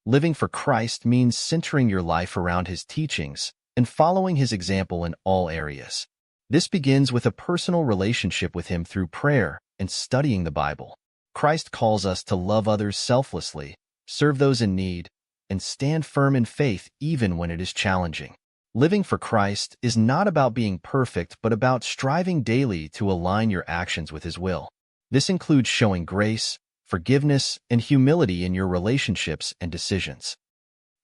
Living for Christ means centering your life around his teachings and following his example in all areas. This begins with a personal relationship with him through prayer and studying the Bible. Christ calls us to love others selflessly, serve those in need, and stand firm in faith even when it is challenging. Living for Christ is not about being perfect, but about striving daily to align your actions with his will. This includes showing grace, forgiveness, and humility in your relationships and decisions.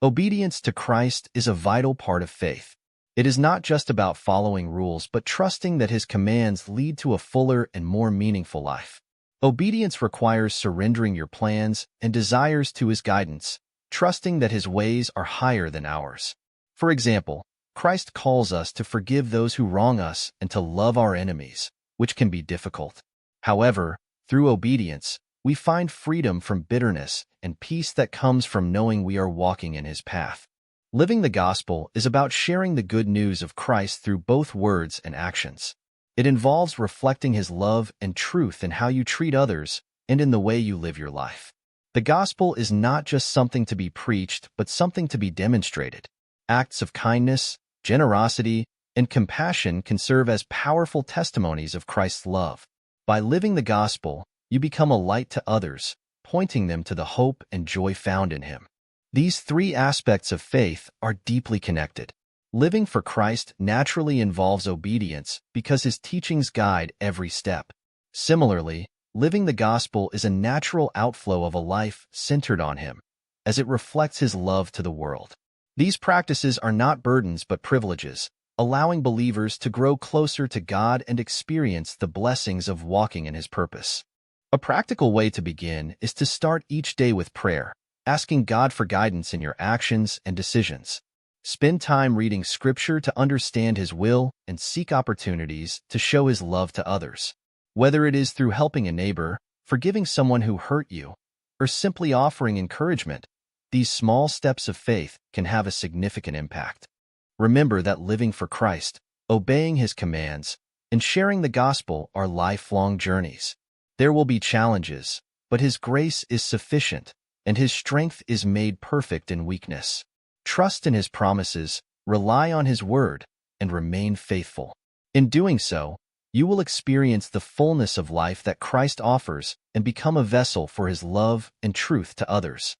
Obedience to Christ is a vital part of faith. It is not just about following rules, but trusting that his commands lead to a fuller and more meaningful life. Obedience requires surrendering your plans and desires to his guidance, trusting that his ways are higher than ours. For example, Christ calls us to forgive those who wrong us and to love our enemies, which can be difficult. However, through obedience, we find freedom from bitterness and peace that comes from knowing we are walking in his path. Living the gospel is about sharing the good news of Christ through both words and actions. It involves reflecting his love and truth in how you treat others and in the way you live your life. The gospel is not just something to be preached, but something to be demonstrated. Acts of kindness, generosity, and compassion can serve as powerful testimonies of Christ's love. By living the gospel, you become a light to others, pointing them to the hope and joy found in him. These three aspects of faith are deeply connected. Living for Christ naturally involves obedience because his teachings guide every step. Similarly, living the gospel is a natural outflow of a life centered on him, as it reflects his love to the world. These practices are not burdens but privileges, allowing believers to grow closer to God and experience the blessings of walking in his purpose. A practical way to begin is to start each day with prayer, asking God for guidance in your actions and decisions. Spend time reading Scripture to understand his will and seek opportunities to show his love to others. Whether it is through helping a neighbor, forgiving someone who hurt you, or simply offering encouragement, these small steps of faith can have a significant impact. Remember that living for Christ, obeying his commands, and sharing the gospel are lifelong journeys. There will be challenges, but his grace is sufficient, and his strength is made perfect in weakness. Trust in his promises, rely on his word, and remain faithful. In doing so, you will experience the fullness of life that Christ offers and become a vessel for his love and truth to others.